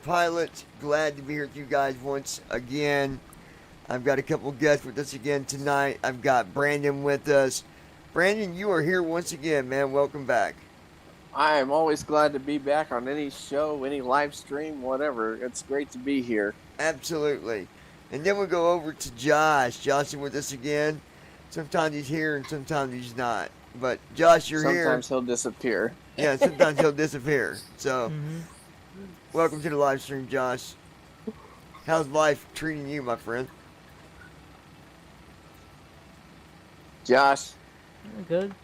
Pilots. Glad to be here with you guys once again. I've got a couple guests with us again tonight. I've got Brandon with us. Brandon, you are here once again, man. Welcome back. I am always glad to be back on any show, any live stream, whatever. It's great to be here. Absolutely. And then we'll go over to Josh. Josh is with us again. Sometimes he's here and sometimes he's not. But Josh, you're here. Sometimes he'll disappear. Yeah, sometimes he'll disappear. So, Mm-hmm. welcome to the live stream, Josh. How's life treating you, my friend? Josh, Good.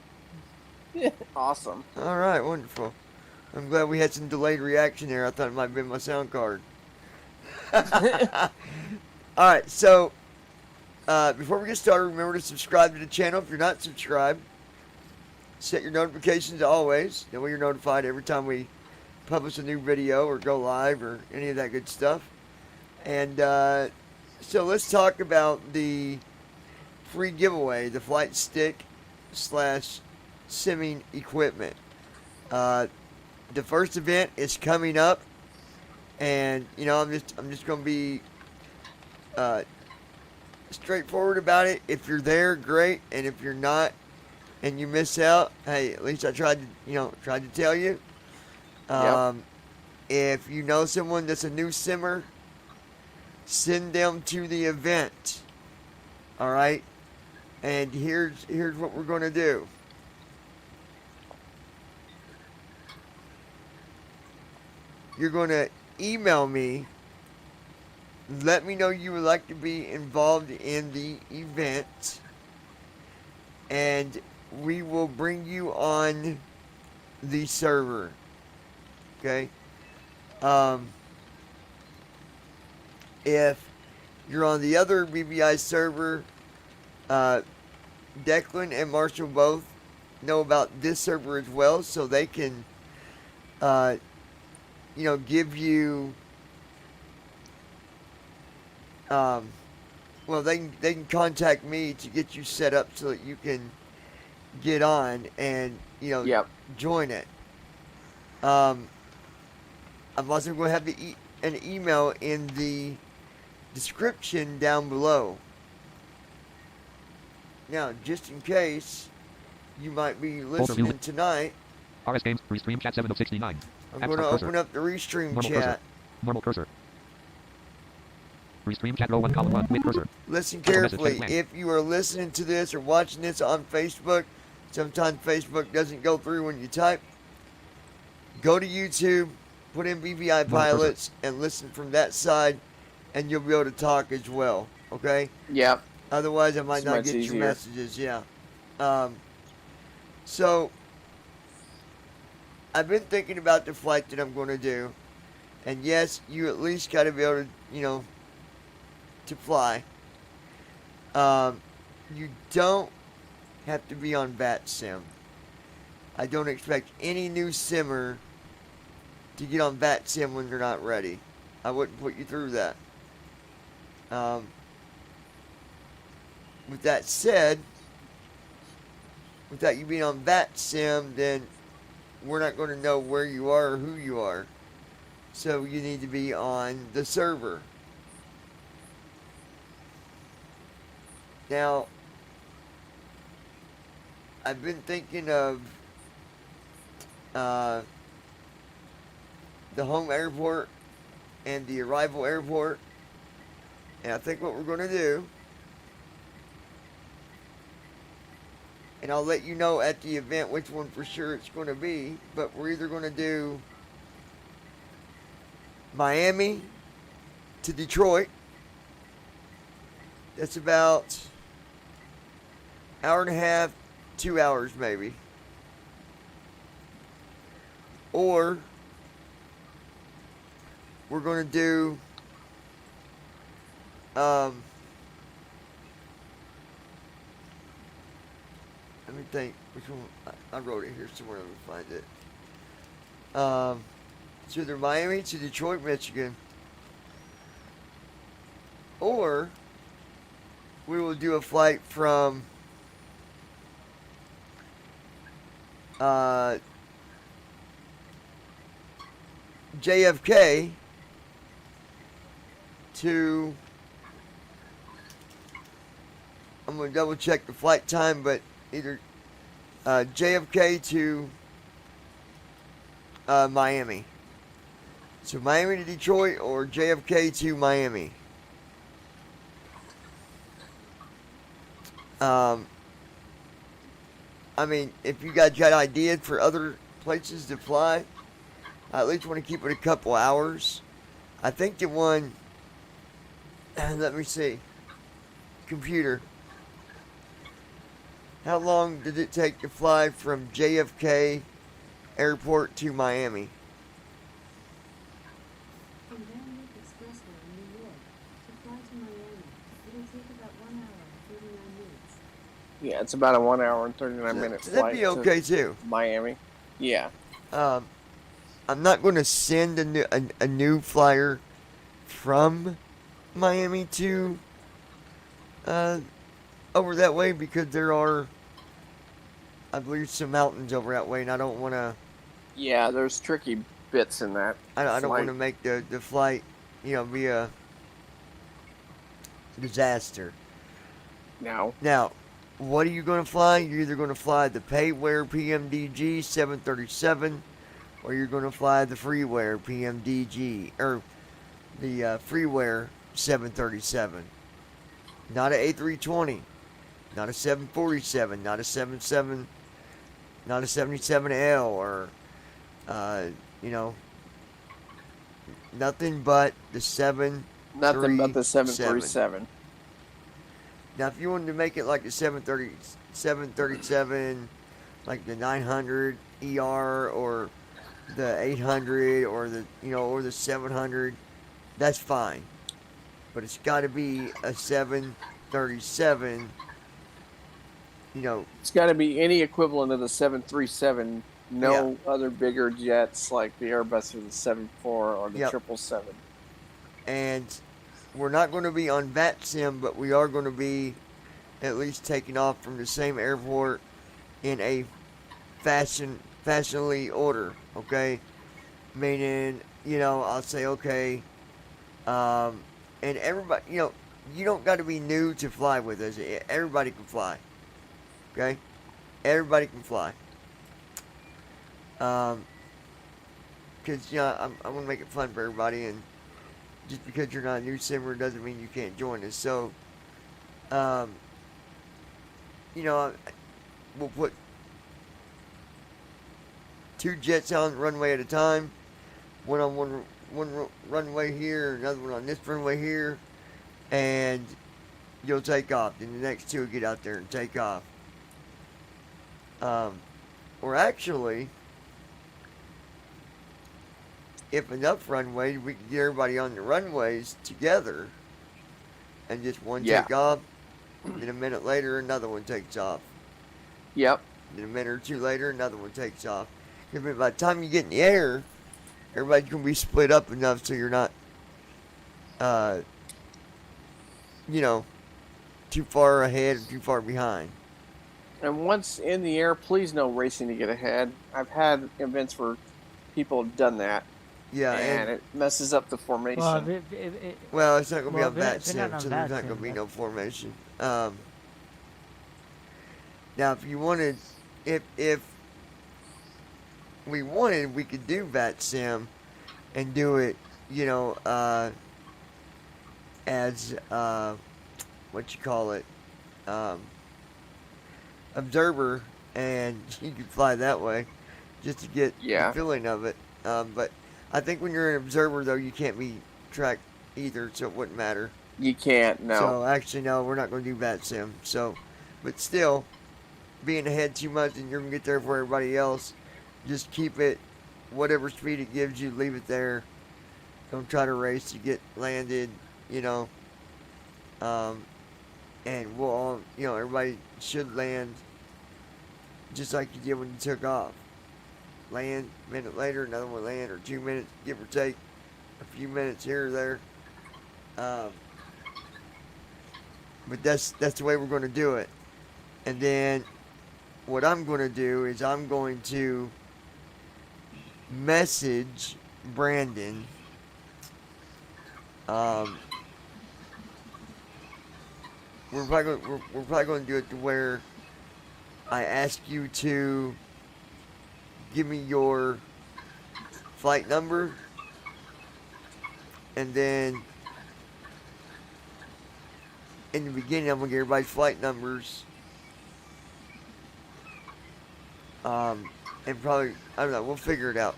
awesome. All right, wonderful. I'm glad we had some delayed reaction there. I thought it might have been my sound card. All right, so before we get started, remember to subscribe to the channel if you're not subscribed. Set your notifications to always. That way you're notified every time we publish a new video or go live or any of that good stuff. And so let's talk about the free giveaway, the flight stick / simming equipment. The first event is coming up, and you know I'm just gonna be straightforward about it. If you're there, great, and if you're not and you miss out, hey, at least I tried to tell you. If you know someone that's a new simmer, send them to the event. All right, and here's what we're gonna do. You're going to email me. Let me know you would like to be involved in the event. And we will bring you on the server. Okay? If you're on the other BBI server, Declan and Marshall both know about this server as well, so they can give you, they can contact me to get you set up so that you can get on and, join it. I'm also going to have an email in the description down below. Now, just in case you might be listening tonight, RS Games, Restream Chat 7 of 69. I'm going to open up the Restream Normal chat. Cursor. Normal cursor. Restream Chat row 1 column 1 with cursor. Listen carefully. If you are listening to this or watching this on Facebook, sometimes Facebook doesn't go through when you type. Go to YouTube, put in BBI Pilots, and listen from that side, and you'll be able to talk as well. Okay? Yep. Otherwise, I might It's not much get easier. your messages. Yeah. So, I've been thinking about the flight that I'm going to do. And yes, you at least got to be able to, to fly. You don't have to be on VATSIM. I don't expect any new simmer to get on VATSIM when they're not ready. I wouldn't put you through that. With that said, without you being on VATSIM, then we're not going to know where you are or who you are. So you need to be on the server. Now, I've been thinking of the home airport and the arrival airport. And I think what we're going to do, and I'll let you know at the event which one for sure it's going to be, but we're either going to do Miami to Detroit. That's about hour and a half, 2 hours maybe. Or we're going to do let me think which one. I wrote it here somewhere. Let me find it. It's either Miami to Detroit, Michigan, or we will do a flight from JFK to, I'm going to double check the flight time, but either JFK to Miami. So Miami to Detroit or JFK to Miami. I mean, if you guys got ideas for other places to fly, I at least want to keep it a couple hours. I think the one, let me see, computer. How long did it take to fly from JFK Airport to Miami? From Van Wyck Expressway in New York to fly to Miami, it'll take about 1 hour and 39 minutes. Yeah, it's about a 1 hour and 39-minute So flight that'd be okay too. to Miami. Yeah. I'm not going to send a new flyer from Miami to over that way because there are, I believe, some mountains over that way, and I don't want to. Yeah, there's tricky bits in that. I don't want to flight. make the flight, be a disaster. No. Now, what are you going to fly? You're either going to fly the Payware PMDG 737, or you're going to fly the Freeware PMDG, or the Freeware 737. Not an A320, not a 747, not a 77, not a 77L, or, nothing but the 737. Nothing but the 737. Now, if you wanted to make it like the 737, like the 900 ER or the 800 or or the 700, that's fine. But it's got to be a 737. It's got to be any equivalent of the 737. No other bigger jets like the Airbus or the 74 or the 777. And we're not going to be on VATSIM, but we are going to be at least taking off from the same airport in a fashionably order, okay? Meaning, I'll say, okay, and everybody, you don't got to be new to fly with us. Everybody can fly, okay? Everybody can fly. Because, I want to make it fun for everybody, and just because you're not a new simmer doesn't mean you can't join us. So, we'll put 2 jets on the runway at a time. One on one runway here, another one on this runway here, and you'll take off. Then the next 2 will get out there and take off. Or actually, if enough runway, we can get everybody on the runways together, and just one take off. Then a minute later, another one takes off. Yep. Then a minute or 2 later, another one takes off. Because by the time you get in the air, everybody's going to be split up enough so you're not, too far ahead or too far behind. And once in the air, please no racing to get ahead. I've had events where people have done that. Yeah, and it messes up the formation. Well, it's not going to be on if VATSIM, not so on there's not VATSIM, going to be but- no formation. Now, if you wanted, if we wanted, we could do VATSIM and do it, as, what you call it, observer, and you could fly that way just to get the feeling of it. But I think when you're an observer, though, you can't be tracked either, so it wouldn't matter. You can't, no. So, actually, no, we're not going to do VATSIM. So, but still, being ahead too much and you're going to get there before everybody else, just keep it, whatever speed it gives you, leave it there. Don't try to race to get landed, and we'll all, everybody should land just like you did when you took off. Land, a minute later, another one land, or 2 minutes, give or take a few minutes here or there. But that's the way we're going to do it. And then what I'm going to do is I'm going to message Brandon we're probably going to do it to where I ask you to give me your flight number, and then in the beginning, I'm going to get everybody's flight numbers. And probably, I don't know, we'll figure it out.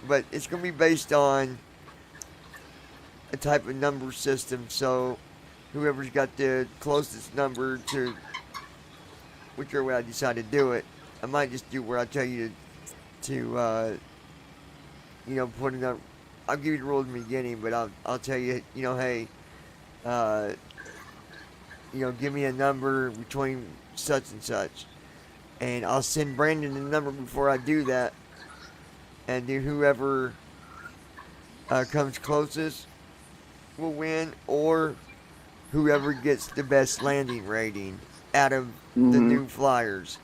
But it's going to be based on a type of number system, so whoever's got the closest number to whichever way I decide to do it, I might just do where I tell you to put it up. I'll give you the rules in the beginning, but I'll tell you, hey, give me a number between such and such. And I'll send Brandon the number before I do that. And then whoever comes closest will win, or whoever gets the best landing rating out of the new flyers.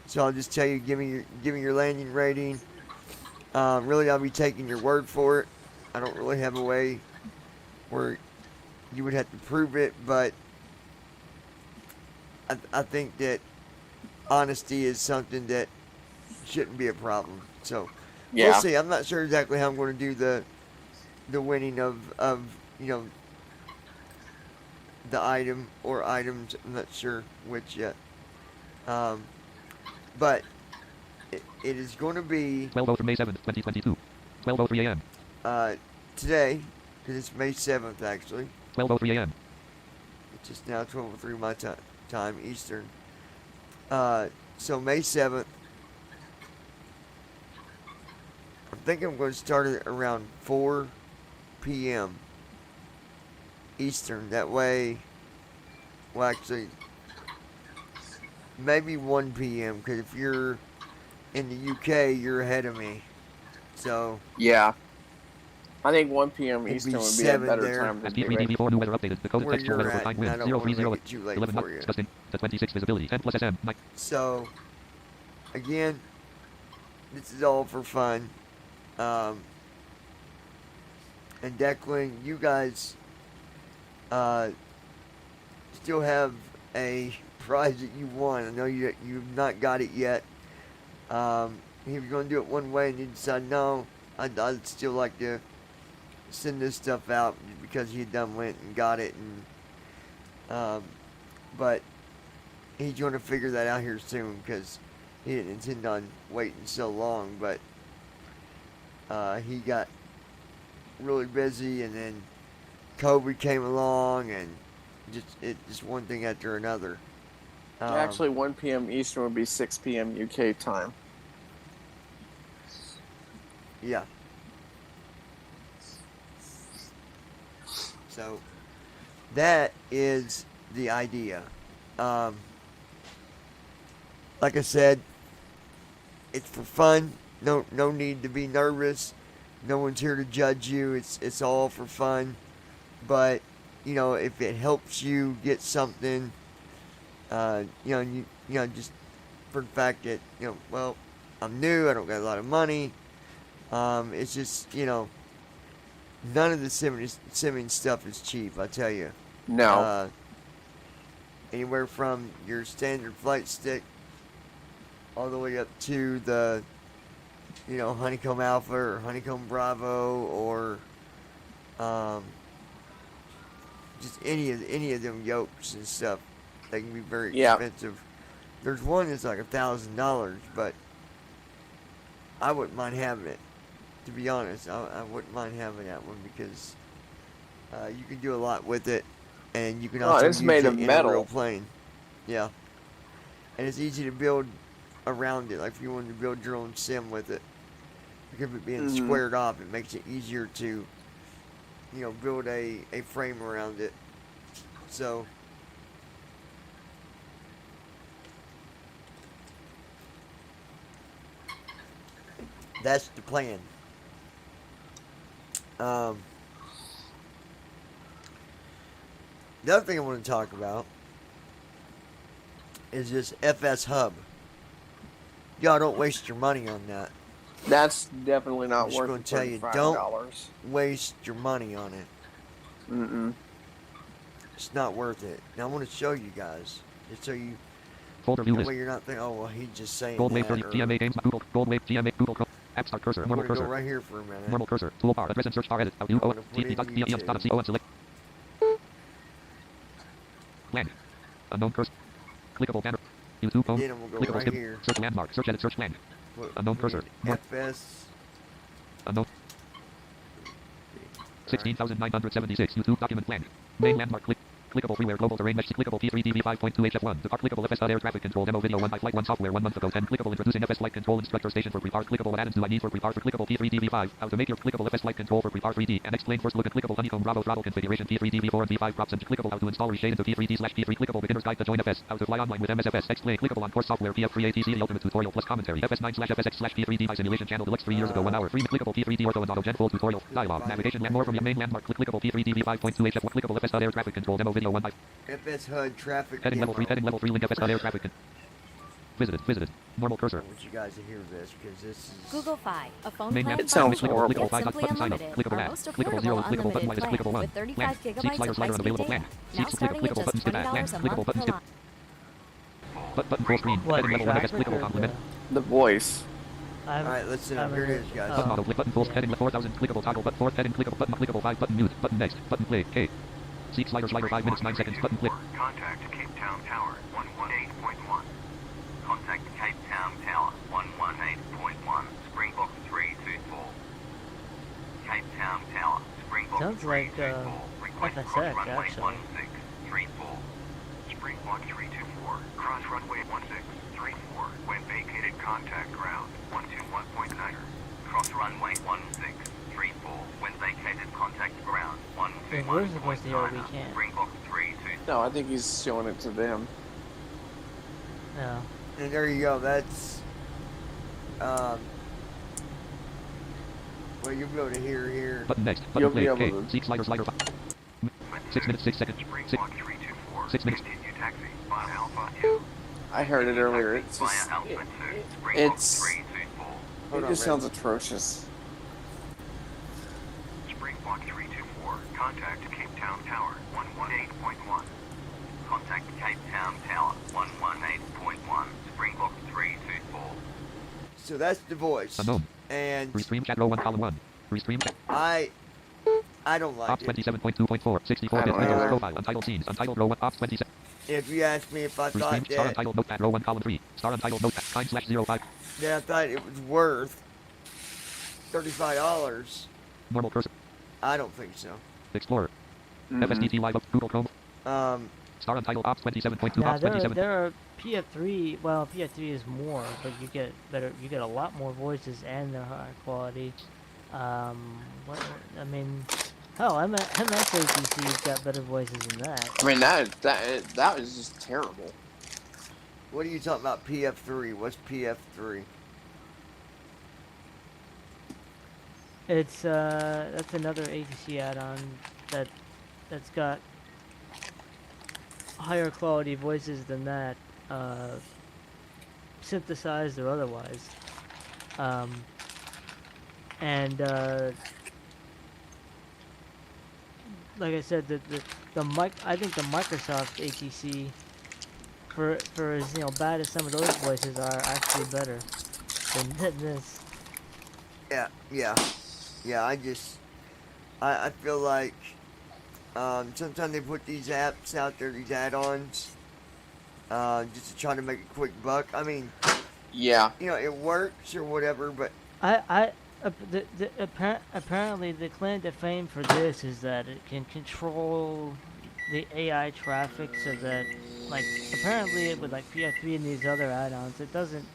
So I'll just tell you, give me your landing rating. Really, I'll be taking your word for it. I don't really have a way where you would have to prove it, but I think that honesty is something that shouldn't be a problem. So we'll see. I'm not sure exactly how I'm going to do the winning of the item or items. I'm not sure which yet. But it is going to be 12:03 May 7th, 2022. 12:03 a.m. Today, because it's May 7th actually. 12:03 a.m. It's just now 12:03 my time Eastern. So May 7th, I think I'm going to start it around 4 p.m. Eastern. That way, well, actually, maybe 1 p.m. because if you're in the UK, you're ahead of me. So yeah, I think 1 p.m. It'd Eastern be would be a 7 better there. time to do it. SP3DV4 new weather updated. The code where textual you're weather for at, fine and I wind. don't want to 030 make it too late 11 knots. for you. Gusting to 26 visibility. 10 plus SM. Mike. So, again, this is all for fun. And Declan, you guys still have a prize that you won. I know you've not got it yet. He was going to do it one way, and he decided, no, I'd still like to send this stuff out because he done went and got it. And but he's going to figure that out here soon because he didn't intend on waiting so long. But he got really busy, and then COVID came along, and just one thing after another. Actually, 1 p.m. Eastern would be 6 p.m. UK time. Yeah. So that is the idea. Like I said, it's for fun. No need to be nervous. No one's here to judge you. It's all for fun. But if it helps you get something, just for the fact that well, I'm new. I don't got a lot of money. It's just none of the simming stuff is cheap. I tell you. No. Anywhere from your standard flight stick all the way up to the Honeycomb Alpha or Honeycomb Bravo or just any of them yokes and stuff. They can be very expensive. There's one that's like $1,000, but I wouldn't mind having it. To be honest, I wouldn't mind having that one because you can do a lot with it, and you can also it's use made it of in metal. a real plane. Yeah, and it's easy to build around it. Like if you wanted to build your own sim with it, because of it being squared off, it makes it easier to build a frame around it. So that's the plan. The other thing I want to talk about is this FS Hub. Y'all don't waste your money on that. That's definitely not I'm just worth gonna tell you, $35. don't waste your money on it. It's not worth it. Now I want to show you guys, just so you. Folder view That list. way you're not thinking, oh well, he's just saying Goldwave that. 30 Or, GMA games Google Goldwave GMA Google Chrome App Start cursor I'm normal gonna go cursor right here for a minute. normal cursor toolbar address and search bar edit I'm gonna put in co and select blank unknown cursor clickable banner YouTube home Then I'm gonna go clickable right skip here. search landmark search edit search blank Put unknown in cursor more FS. unknown 16,976 YouTube document blank main landmark clickable freeware global terrain mesh clickable P3DV 5.2 HF1 depart clickable FS air traffic control demo video 1 by flight 1 software 1 month ago 10 clickable introducing FS flight control instructor station for prepar clickable what add-ins do I need for prepar for clickable P3DV5 how to make your clickable FS flight control for prepar 3D and explain first look at clickable honeycomb Bravo throttle configuration P3DV4 and V5 props and clickable how to install reshade into P3D/P3 clickable beginner's guide to join FS how to fly online with MSFS explain clickable on course software PF3 ATC the ultimate tutorial plus commentary FS9/FSX/P3D simulation channel deluxe 3 years ago 1 hour free clickable P3D ortho and auto gen full tutorial dialogue navigation land more from your main landmark clickable P3DV 5.2 HF clickable FS air traffic control demo video 1 by FS HUD traffic heading level 3 demo. heading level 3 link FS air traffic visited normal I cursor want you guys to hear this because this is. Google Fi, a phone main plan map It sounds bundle horrible. clickable with 5 Simply button sign up Unlimited, clickable our add most clickable 0 affordable clickable button unlimited minus clickable 1 plan with 35 seek gigabytes slider of slider high-speed unavailable data. plan Now seek starting clickable at button just skip add plan $20 a clickable month button per skip line. button full screen What, heading level 1 FS traffic clickable or complement The voice. All right, listen up. Here it is, guys. button Oh. auto click button full Yeah. heading 4000 clickable toggle button fourth heading clickable button clickable 5 button mute button next button play K seek slider 5 minutes 9 seconds button click Contact Cape Town Tower 118.1. Contact Cape Town Tower 118.1. Springbok 324. Cape Town Tower Springbok Sounds like, 324. Request FSX, cross runway actually. 1634. Springbok 324. Cross runway 1634. When vacated, contact ground 121.9. Cross runway 1634. When vacated, contact ground If we're supposed to hear it, we 121.9. can't. Springbok 324. No, I think he's showing it to them. Yeah. And there you go. That's. Well, you'll be able to hear here. button next You'll button be play able K to- seek slider 6 minutes 6 seconds 6 Springbok 324. 6 minutes Continue taxi via Alpha 2. I heard it earlier. It's Via just, Alpha 2. it Springbok it's- 324. Hold it on, just Red. sounds atrocious. Springbok 324. Contact Cape Town Tower 118.1. Contact Cape Town Tower 118.1. Springbok 324. So that's the voice. unknown And restream chat row 1 column 1 restream chat I don't like ops it. 27.2.4 64 I bit don't Windows either. profile untitled scenes untitled row 1 ops 27 If you asked me if I thought restream star that, untitled notepad row 1 column 3 star untitled notepad time/05 that I thought it was worth $35, normal cursor I don't think so. explorer Mhm. FSDT live up Google Chrome star untitled ops 27.2 Now ops there 27 are PF3. Well, PF3 is more, but you get better. You get a lot more voices and they're higher quality. What? I mean, hell, MSATC's got better voices than that. I mean, that was just terrible. What are you talking about? PF3? What's PF3? It's that's another ATC add-on that's got higher quality voices than that, synthesized or otherwise. And like I said, the mic. I think the Microsoft ATC, for as bad as some of those voices are, actually better than this. Yeah, I feel like sometimes they put these apps out there, these add-ons, just to try to make a quick buck. I mean, Yeah. it works or whatever, but Apparently the claim to fame for this is that it can control the AI traffic so that, like, apparently with like PF3 and these other add-ons, it doesn't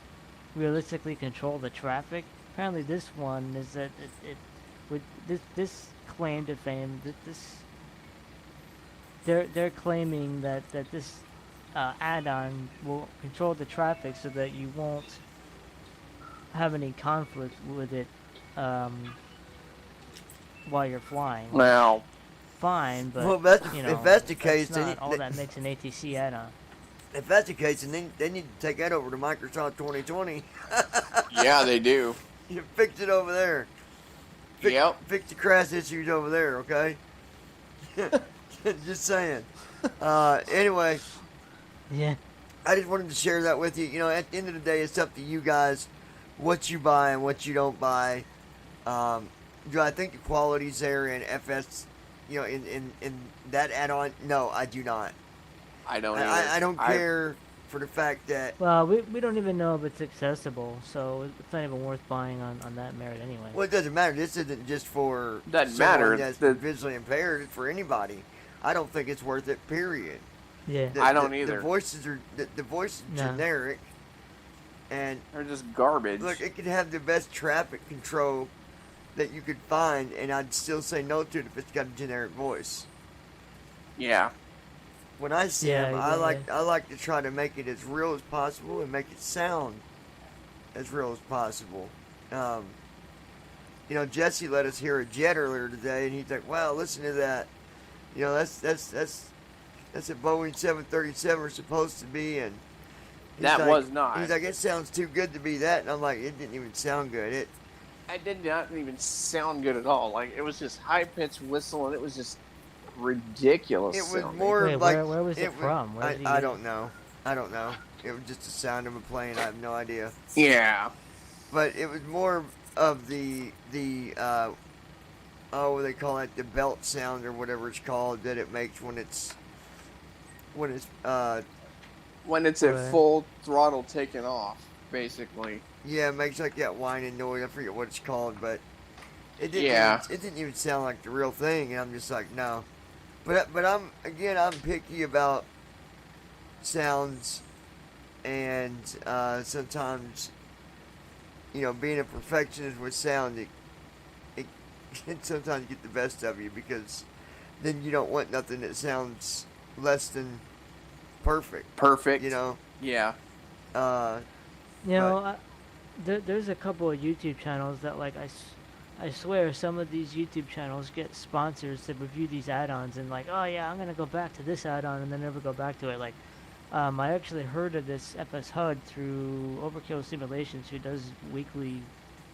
realistically control the traffic. Apparently this one is that it with this claim to fame, they're claiming that this add-on will control the traffic so that you won't have any conflict with it while you're flying. Now, Fine, but well, that's, you know, if that's the case, that's then not all that makes an ATC add-on. if that's the case, then they need to take that over to Microsoft 2020. yeah, they do. You fix it over there. Yep. Fix the crash issues over there, okay? Just saying. Anyway, Yeah. I just wanted to share that with you. You know, at the end of the day, it's up to you guys what you buy and what you don't buy. Do I think the quality's there in FS, you know, in that add-on? No, I do not. I don't. I don't care for the fact that. Well, we don't even know if it's accessible, so it's not even worth buying on that merit anyway. Well, it doesn't matter. This isn't just for Doesn't someone matter. that's The- visually impaired. It's for anybody. I don't think it's worth it. Period. Yeah. I don't The either. voices are the voice is No. generic, and They're just garbage. look, it could have the best traffic control that you could find, and I'd still say no to it if it's got a generic voice. Yeah. When I see Yeah, them, yeah. I like to try to make it as real as possible and make it sound as real as possible. You know, Jesse let us hear a jet earlier today, and he's like, "Wow, listen to that! You know, that's a Boeing 737 are supposed to be." And he's That like- was not. He's like, "It sounds too good to be that," and I'm like, "It didn't even sound good." It did not even sound good at all. Like, it was just high-pitched whistle, and it was just ridiculous It was sounding. more Wait, like where was it wa- from? Where did he I get it? don't know. I don't know. It was just the sound of a plane. I have no idea. Yeah. But it was more of the what they call it, the belt sound or whatever it's called that it makes when it's When it's Right. at full throttle taken off, basically. yeah, it makes like that whining noise. I forget what it's called, but it didn't Yeah. it didn't even sound like the real thing, and I'm just like, no. But I'm picky about sounds, and sometimes, you know, being a perfectionist with sound, it can sometimes get the best of you, because then you don't want nothing that sounds less than perfect. Perfect. You know, Yeah. You know, there's a couple of YouTube channels that, like, I swear some of these YouTube channels get sponsors to review these add-ons and like, oh yeah, I'm gonna go back to this add-on and then never go back to it. Like, I actually heard of this FS HUD through Overkill Simulations, who does weekly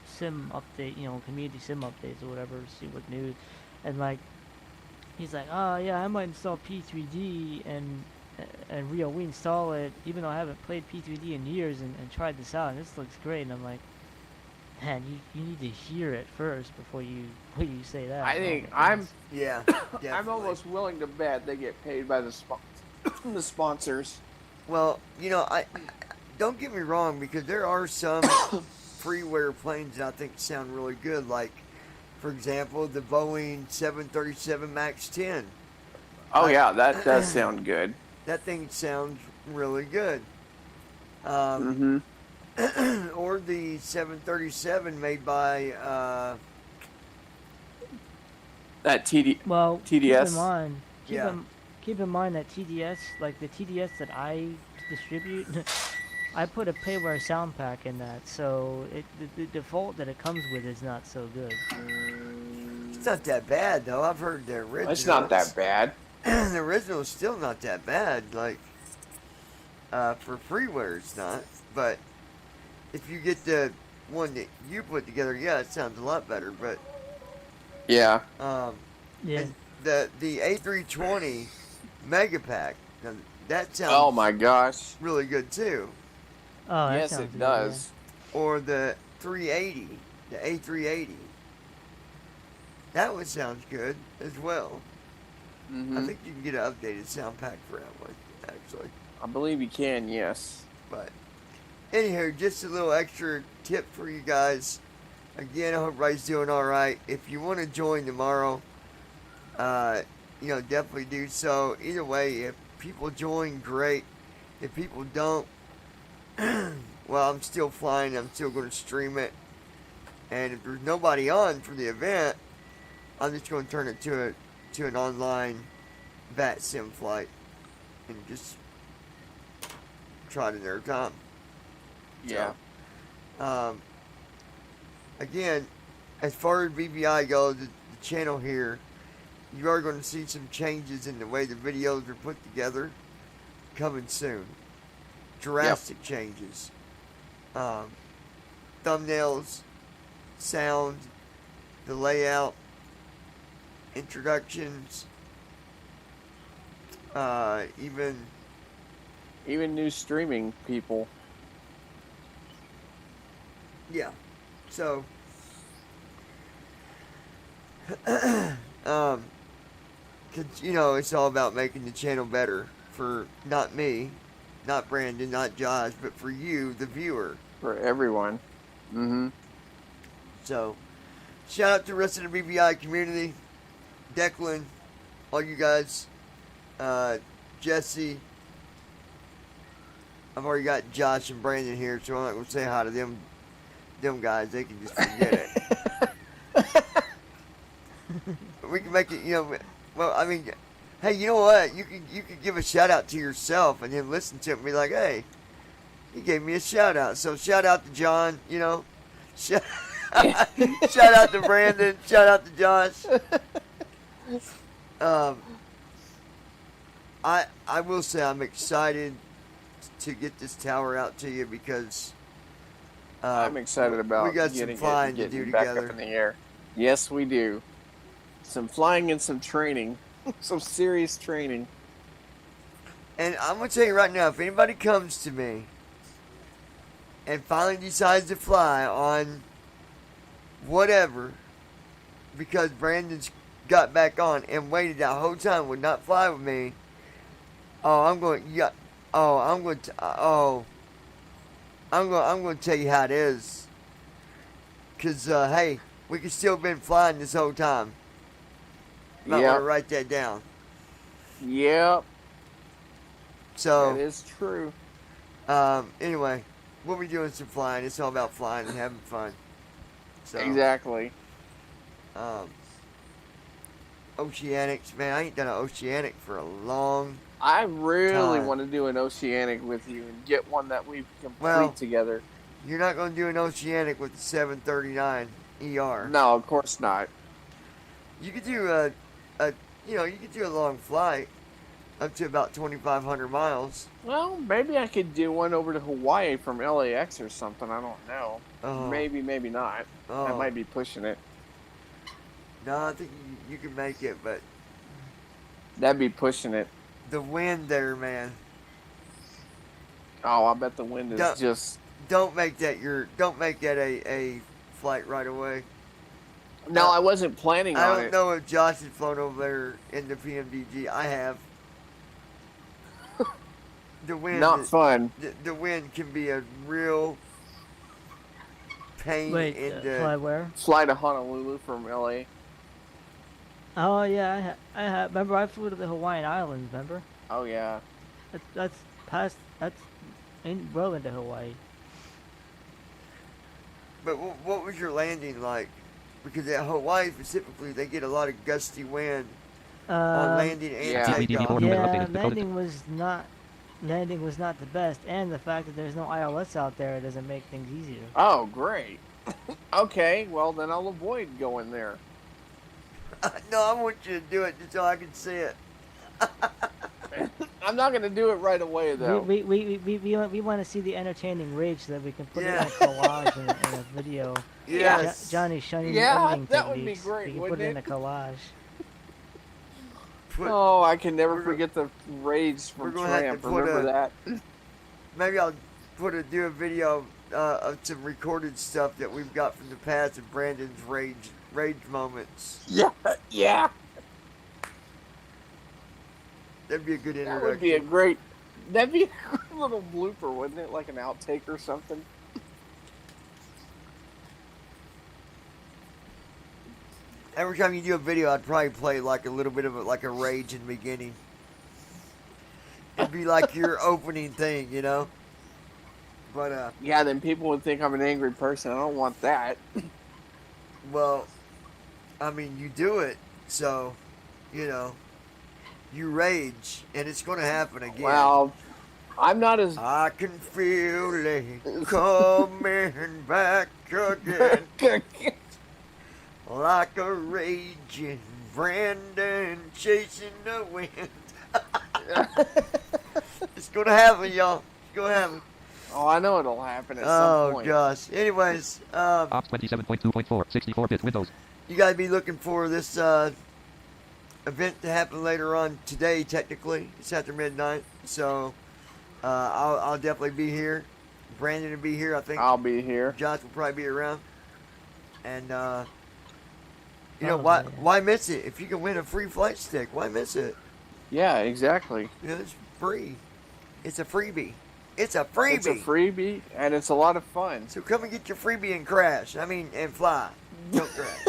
sim update, you know, community sim updates or whatever, see what news, and like, he's like, oh yeah, I might install P3D and reinstall it, even though I haven't played P3D in years and tried this out, and this looks great. And I'm like, man, you need to hear it first before you say that. I Oh think my I'm goodness. yeah. I'm Definitely. almost willing to bet they get paid by the the sponsors. Well, you know, I don't get me wrong, because there are some freeware planes that I think sound really good. Like, for example, the Boeing 737 MAX 10. Oh yeah, that does sound good. That thing sounds really good. Mm-hmm. Or the 737 made by That TD. Well, keep TDS? in mind, Yeah. keep in mind that TDS, like the TDS that I distribute, I put a Payware sound pack in that, so the default that it comes with is not so good. It's not that bad though. I've heard the original. It's not that bad. The original is still not that bad. Like, for freeware, it's not. But if you get the one that you put together, yeah, it sounds a lot better. But Yeah. Yeah. and the A320 Mega Pack, now that sounds Oh my gosh. really good too. Oh, that Yes, sounds it good, does. Or the 380, the A380. That one sounds good as well. Mm-hmm. I think you can get an updated sound pack for that one, actually. I believe you can. Yes. But anyhow, just a little extra tip for you guys. Again, I hope everybody's doing all right. If you want to join tomorrow, you know, definitely do so. Either way, if people join, great. If people don't, well, I'm still flying. I'm still going to stream it. And if there's nobody on for the event, I'm just going to turn it to an online VAT sim flight and just try it another time. Yeah. Again, as far as BBI goes, the channel here, you are going to see some changes in the way the videos are put together coming soon. Drastic changes. Thumbnails, sound, the layout, introductions, Even Even new streaming people. yeah. So cause it's all about making the channel better for not me, not Brandon, not Josh, but for you, the viewer. For everyone. Mm-hmm. So, shout out to the rest of the BBI community, Declan, all you guys, Jesse. I've already got Josh and Brandon here, so I'm not gonna say hi to them guys. They can just forget it. We can make it, well, I mean, hey, you know what? You could give a shout out to yourself and then listen to it and be like, hey, he gave me a shout out. So shout out to John, shout out to Brandon, shout out to Josh. I will say I'm excited to get this tower out to you because I'm excited about we got some getting flying it, to getting do back together. up in the air. Yes, we do. Some flying and some training. Some serious training. And I'm going to tell you right now, if anybody comes to me and finally decides to fly on whatever, because Brandon's got back on and waited that whole time, would not fly with me, I'm going to tell you how it is. Because, hey, we could still been flying this whole time. Might want Yep. to write that down. Yep. So, That is true. anyway, we'll be doing some flying. It's all about flying and having fun. So, Exactly. Oceanics, man, I ain't done an oceanic for a long. I really time. want to do an oceanic with you and get one that we complete Well- together. You're not going to do an oceanic with the 739 ER. No, of course not. You could do you could do a long flight up to about 2,500 miles. Well, maybe I could do one over to Hawaii from LAX or something. I don't know. Oh, Maybe, maybe not. oh. That might be pushing it. No, I think you can make it, but That'd be pushing it. the wind there, man. Oh, I bet the wind is Duh. just. Don't make that a flight right away. No, I wasn't planning I on don't it. know if Josh has flown over there in the PMDG. I have. The wind. Not fun. The wind can be a real pain Wait, in fly the. where? Fly to Honolulu from LA. Oh yeah, I remember I flew to the Hawaiian Islands. Remember? Oh yeah. That's past. That's well into Hawaii. But what was your landing like? Because at Hawaii specifically, they get a lot of gusty wind on landing and yeah. takeoff. TBD number Yeah, updated. landing was not the best, and the fact that there's no ILS out there doesn't make things easier. Oh, great. Okay, well then I'll avoid going there. No, I want you to do it just so I can see it. I'm not gonna do it right away though. We want to see the entertaining rage so that we can put Yeah. it in a collage in a video. Yes. Johnny shunning Yeah, editing that would be techniques. great, We can wouldn't put it in it? a collage. Put, Oh, I can never We're go- forget the rage we're from gonna have to Tramp. put Remember that? Maybe I'll do a video of some recorded stuff that we've got from the past of Brandon's rage moments. Yeah, yeah. That'd be a good That introduction. would be a great. That'd be a great little blooper, wouldn't it? Like an outtake or something. Every time you do a video, I'd probably play like a little bit of like a rage in the beginning. It'd be like your opening thing, you know. But Yeah, then people would think I'm an angry person. I don't want that. well, I mean, you do it, so you rage, and it's going to happen again. Well, I'm not as. I can feel it coming back again, like a raging Brandon chasing the wind. It's going to happen, y'all. It's going to happen. Oh, I know it'll happen at some Oh, point. gosh. Anyways, Ops 27.2.4, 64-bit Windows. you got to be looking for this event to happen later on today. Technically, it's after midnight, so I'll definitely be here. Brandon will be here. I think I'll be here. Josh will probably be around. And you know Probably, why miss it? If you can win a free flight stick, why miss it? Yeah, exactly. You know, it's free. It's a freebie. It's a freebie. It's a freebie, and it's a lot of fun. So come and get your freebie and crash. I mean, and fly. Don't crash.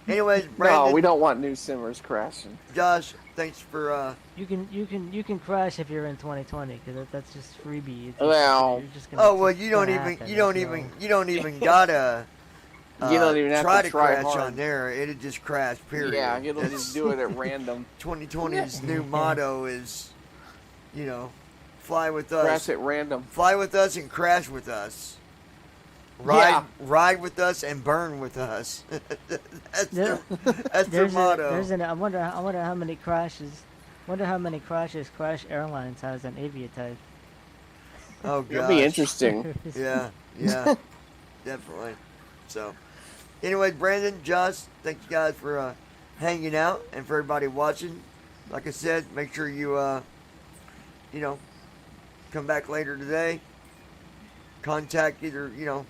Anyways, Brandon, No, we don't want new simmers crashing. Josh, thanks for You can crash if you're in 2020 because that's just freebie. It's Well- you're just gonna, Oh well, it's you don't gonna even happen. you don't There's even no- you don't even gotta You don't even have try to to try crash hard. on there. It'll just crash. Period. Yeah, it'll That's- just do it at random. 2020's new motto is, you know, fly with us. Crash at random. Fly with us and crash with us. Ride with us and burn with us. That's There- that's their motto. I wonder how many crashes. Wonder how many crashes Crash Airlines has on Aviatype. Oh It'll god. be interesting. Yeah, definitely. So, anyways, Brandon, Josh, thank you guys for hanging out and for everybody watching. Like I said, make sure you, you know, come back later today. Contact either, you know,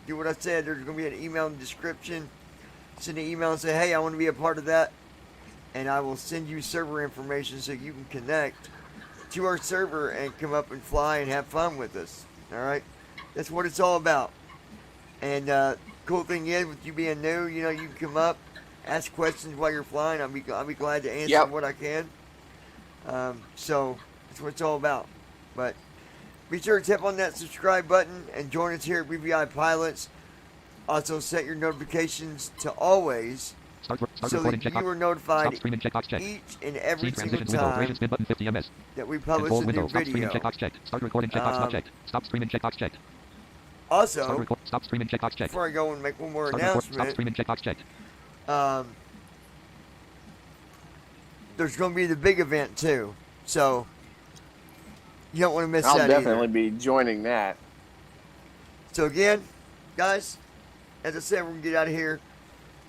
do what I said. There's going to be an email in the description. Send an email and say, hey, I want to be a part of that. And I will send you server information so you can connect to our server and come up and fly and have fun with us. All right? That's what it's all about. And cool thing is, with you being new, you know, you can come up, ask questions while you're flying. I'll be glad to answer Yep. what I can. So that's what it's all about. But be sure to tap on that subscribe button and join us here at BVI Pilots. Also, set your notifications to always Start so recording that checkbox. you are notified Stop streaming checkbox checked. each and every See single transitions window. time Raven spin button 50 ms. that we publish Control a new window. Stop streaming video. checkbox checked. Start recording checkbox not Um, checked. Stop streaming checkbox checked. Also, Stop streaming checkbox checked. before I go and make one more Stop announcement, streaming checkbox checked. There's going to be the big event too, so you don't want to miss I'll that definitely either. be joining that. So again, guys, as I said, we're gonna get out of here.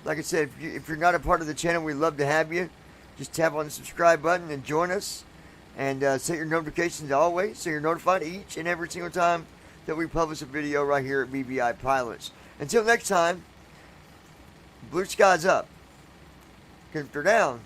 Like I said, if you're not a part of the channel, we'd love to have you. Just tap on the subscribe button and join us, and set your notifications to always so you're notified each and every single time that we publish a video right here at BVI Pilots. Until next time, blue skies up. 'Cause if they're down,